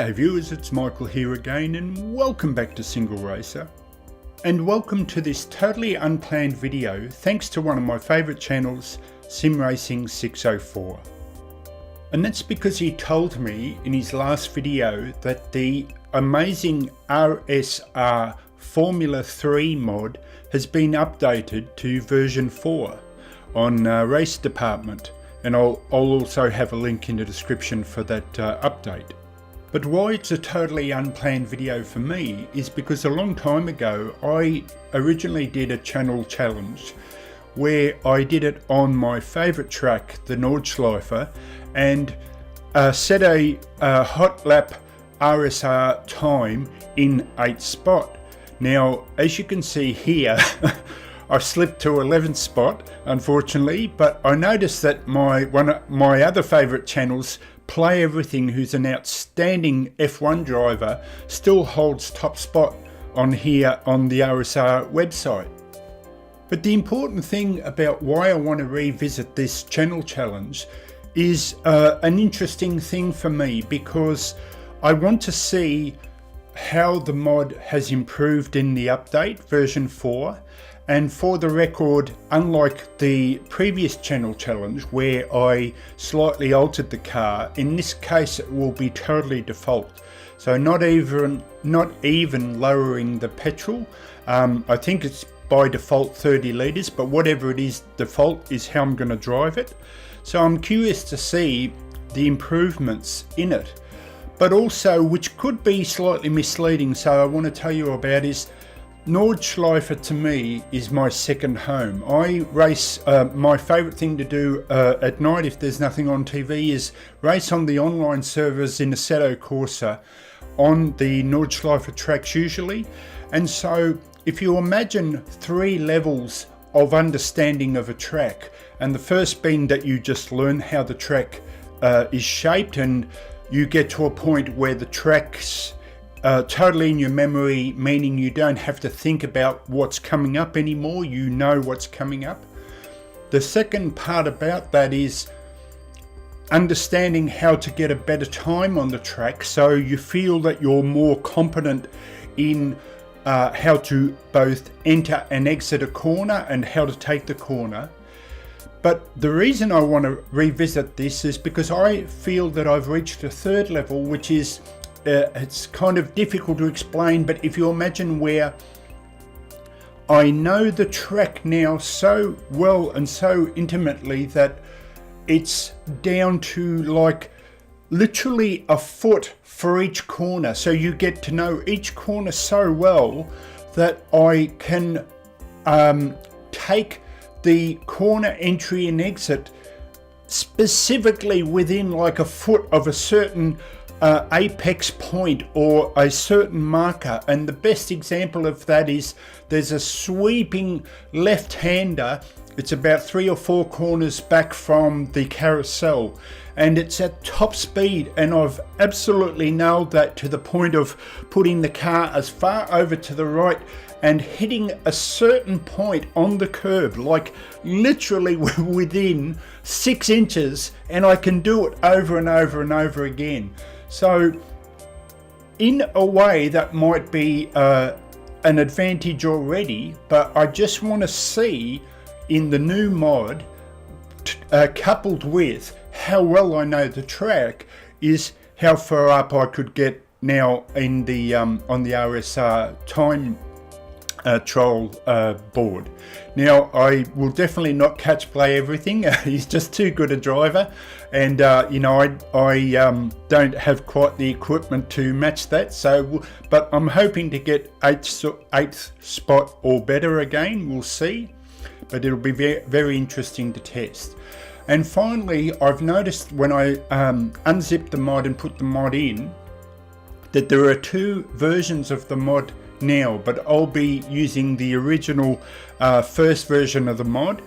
G'day viewers, it's Michael here again and welcome back to SingleRacer. And welcome to this totally unplanned video thanks to one of my favourite channels, SimRacing604. And that's because he told me in his last video that the amazing RSR Formula 3 mod has been updated to version 4 on Race Department. And I'll also have a link in the description for that update. But why it's a totally unplanned video for me is because a long time ago I originally did a channel challenge where I did it on my favourite track, the Nordschleife, and set a Hotlap RSR time in 8th spot. Now as you can see here I've slipped to 11th spot unfortunately, but I noticed that one of my other favourite channels, Play Everything, who's an outstanding F1 driver, still holds top spot on here on the RSR website. But the important thing about why I want to revisit this channel challenge is an interesting thing for me, because I want to see how the mod has improved in the update version 4. And for the record, unlike the previous channel challenge where I slightly altered the car, in this case it will be totally default. So not even lowering the petrol. I think it's by default 30 litres, but whatever it is, default is how I'm going to drive it. So I'm curious to see the improvements in it. But also, which could be slightly misleading, so I want to tell you about, is Nordschleife to me is my second home. I race, my favourite thing to do at night if there's nothing on TV is race on the online servers in Assetto Corsa on the Nordschleife tracks usually. And so if you imagine 3 levels of understanding of a track, and the first being that you just learn how the track is shaped, and you get to a point where the track's totally in your memory, meaning you don't have to think about what's coming up anymore, you know what's coming up. The second part about that is understanding how to get a better time on the track, so you feel that you're more competent in how to both enter and exit a corner and how to take the corner. But the reason I want to revisit this is because I feel that I've reached a third level, which is it's kind of difficult to explain, but if you imagine where I know the track now so well and so intimately that it's down to like literally a foot for each corner. So you get to know each corner so well that I can take the corner entry and exit specifically within like a foot of a certain apex point or a certain marker. And the best example of that is there's a sweeping left-hander. It's about 3 or 4 corners back from the carousel and it's at top speed, and I've absolutely nailed that to the point of putting the car as far over to the right and hitting a certain point on the curb, like literally within 6 inches, and I can do it over and over and over again. So in a way that might be an advantage already, but I just want to see in the new mod, coupled with how well I know the track, is how far up I could get now in the on the RSR time trial board. Now I will definitely not catch Play Everything. He's just too good a driver, and you know, I don't have quite the equipment to match that. So, but I'm hoping to get 8th spot or better again. We'll see, but it'll be very interesting to test. And finally, I've noticed when I unzip the mod and put the mod in, that there are 2 versions of the mod now, but I'll be using the original first version of the mod,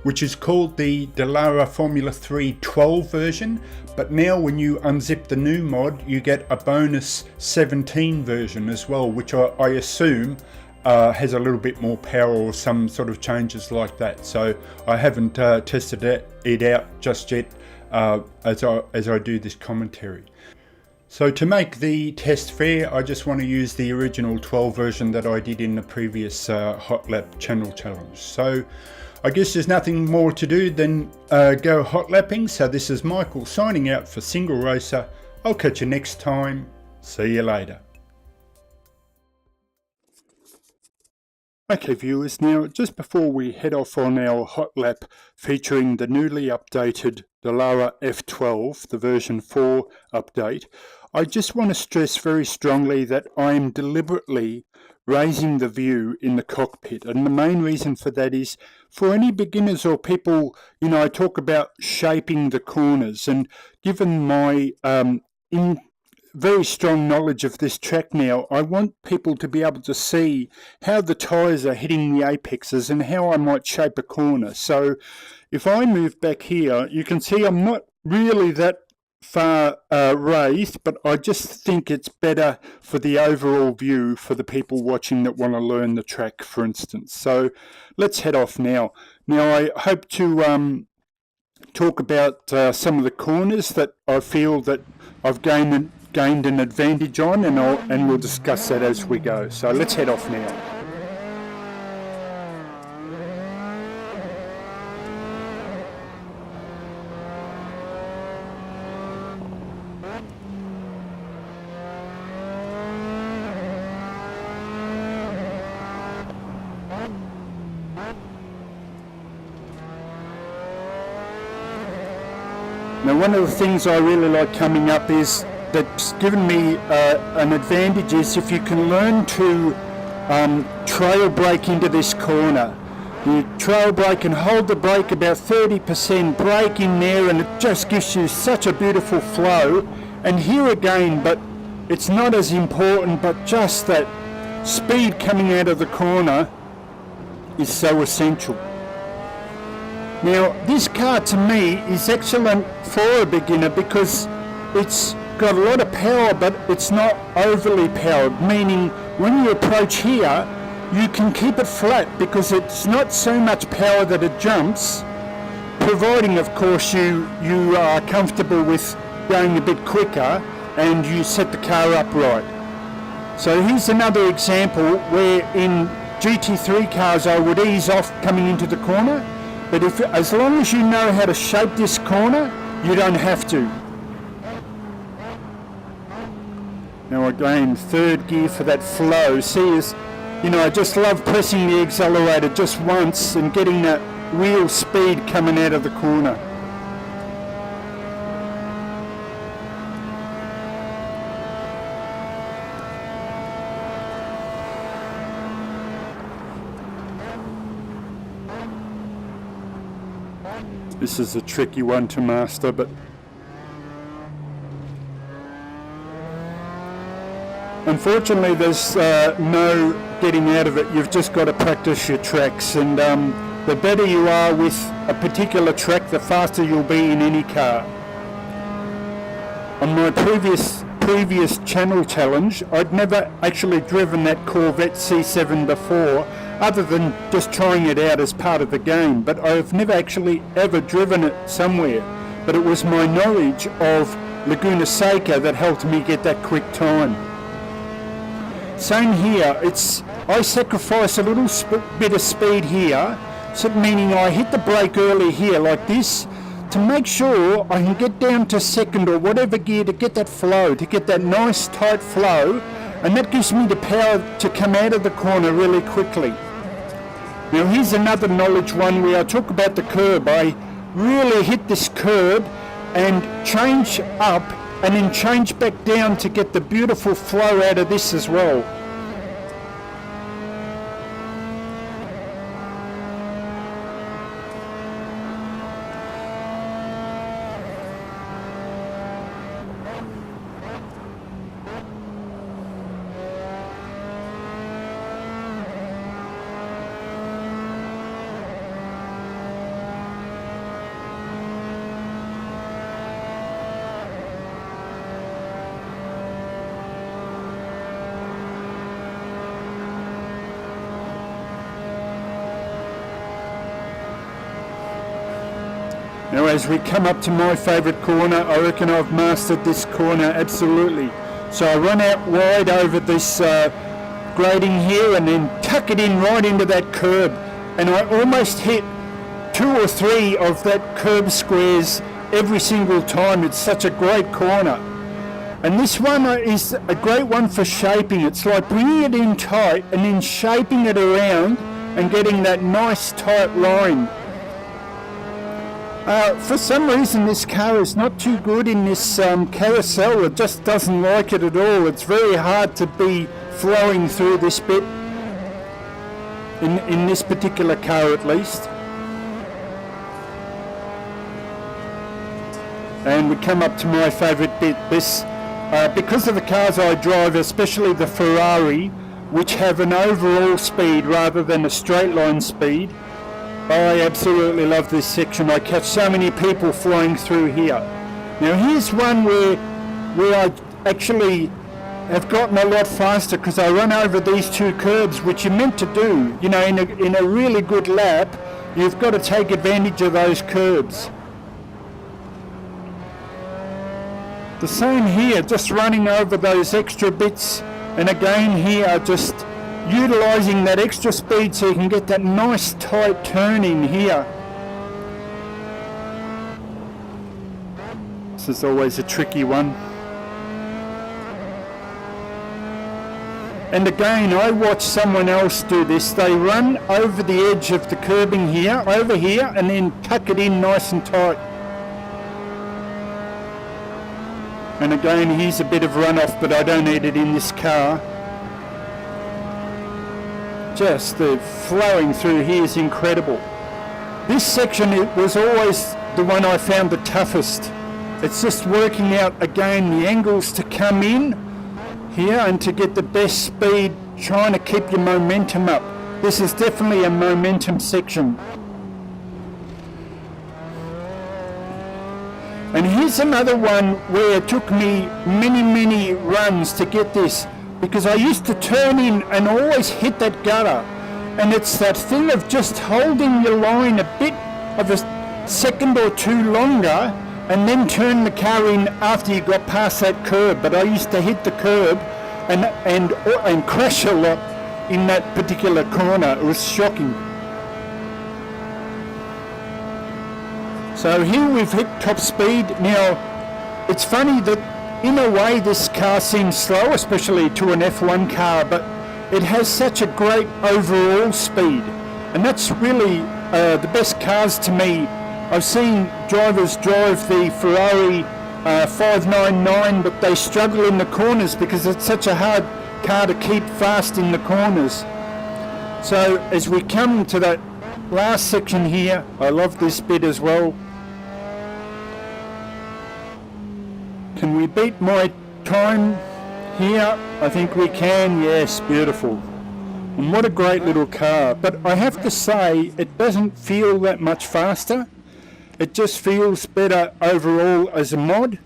which is called the DALLARA Formula 312 version. But now when you unzip the new mod, you get a bonus 17 version as well, which I assume has a little bit more power or some sort of changes like that. So I haven't tested it out just yet as I do this commentary. So to make the test fair, I just want to use the original 12 version that I did in the previous Hotlap channel challenge. So I guess there's nothing more to do than go hotlapping. So this is Michael signing out for SingleRacer. I'll catch you next time. See you later. Okay viewers, now just before we head off on our Hotlap featuring the newly updated DALLARA F12, the version 4 update, I just want to stress very strongly that I am deliberately raising the view in the cockpit, and the main reason for that is for any beginners or people, I talk about shaping the corners, and given my very strong knowledge of this track now, I want people to be able to see how the tyres are hitting the apexes and how I might shape a corner. So if I move back here, you can see I'm not really that far raised, but I just think it's better for the overall view for the people watching that want to learn the track, for instance. So let's head off now. Now I hope to talk about some of the corners that I feel that I've gained an advantage on, and we'll discuss that as we go. So let's head off now. Now one of the things I really like coming up is that's given me an advantage is if you can learn to trail brake into this corner. You trail brake and hold the brake about 30%, brake in there, and it just gives you such a beautiful flow. And here again, but it's not as important, but just that speed coming out of the corner is so essential. Now this car to me is excellent for a beginner because it's got a lot of power, but it's not overly powered, meaning when you approach here you can keep it flat because it's not so much power that it jumps, providing of course you are comfortable with going a bit quicker and you set the car up right. So here's another example where in GT3 cars I would ease off coming into the corner, but as long as you know how to shape this corner, you don't have to. Now again, third gear for that flow. See, I just love pressing the accelerator just once and getting that real speed coming out of the corner. This is a tricky one to master, but unfortunately there's no getting out of it. You've just got to practice your tracks, and the better you are with a particular track, the faster you'll be in any car. On my previous channel challenge, I'd never actually driven that Corvette C7 before, other than just trying it out as part of the game, but I've never actually ever driven it somewhere. But it was my knowledge of Laguna Seca that helped me get that quick time. Same here, I sacrifice a little bit of speed here, so meaning I hit the brake early here like this to make sure I can get down to second or whatever gear to get that flow, to get that nice tight flow, and that gives me the power to come out of the corner really quickly. Now here's another knowledge one where I talk about the curb. I really hit this curb and change up and then change back down to get the beautiful flow out of this as well. Now as we come up to my favourite corner, I reckon I've mastered this corner absolutely. So I run out wide over this grading here and then tuck it in right into that curb, and I almost hit 2 or 3 of that curb squares every single time. It's such a great corner. And this one is a great one for shaping. It's like bringing it in tight and then shaping it around and getting that nice tight line. For some reason this car is not too good in this carousel. It just doesn't like it at all. It's very hard to be flowing through this bit, in this particular car at least. And we come up to my favourite bit. This, because of the cars I drive, especially the Ferrari, which have an overall speed rather than a straight line speed, I absolutely love this section. I catch so many people flying through here. Now here's one where I actually have gotten a lot faster because I run over these 2 curbs, which you're meant to do. You know, in a really good lap, you've got to take advantage of those curbs. The same here, just running over those extra bits, and again here just utilising that extra speed so you can get that nice tight turn in here. This is always a tricky one. And again, I watch someone else do this. They run over the edge of the curbing here, over here, and then tuck it in nice and tight. And again, here's a bit of runoff, but I don't need it in this car. Just the flowing through here is incredible. This section, it was always the one I found the toughest. It's just working out again the angles to come in here and to get the best speed, trying to keep your momentum up. This is definitely a momentum section. And here's another one where it took me many runs to get this, because I used to turn in and always hit that gutter, and it's that thing of just holding your line a bit of a second or 2 longer and then turn the car in after you got past that curb. But I used to hit the curb and crash a lot in that particular corner. It was shocking. So here we've hit top speed. Now it's funny that in a way this car seems slow, especially to an F1 car, but it has such a great overall speed, and that's really the best cars to me. I've seen drivers drive the Ferrari 599, but they struggle in the corners because it's such a hard car to keep fast in the corners. So as we come to that last section here, I love this bit as well. Can we beat my time here? I think we can. Yes, beautiful. And what a great little car. But I have to say, it doesn't feel that much faster. It just feels better overall as a mod.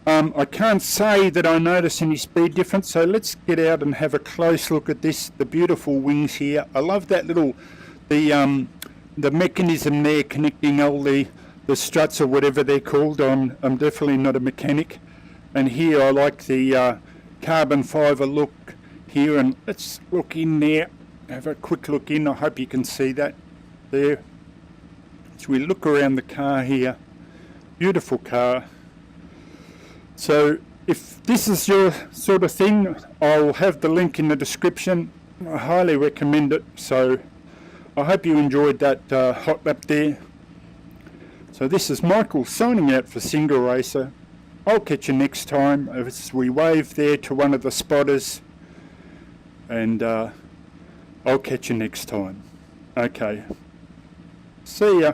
I can't say that I notice any speed difference, so let's get out and have a close look at this, the beautiful wings here. I love that little, the mechanism there connecting all the struts or whatever they're called. I'm definitely not a mechanic. And here I like the carbon fibre look here, and let's look in there, have a quick look in. I hope you can see that there. As we look around the car here, beautiful car. So if this is your sort of thing, I'll have the link in the description. I highly recommend it. So I hope you enjoyed that hot lap there. So this is Michael signing out for SingleRacer. I'll catch you next time as we wave there to one of the spotters, and I'll catch you next time. Okay, see ya.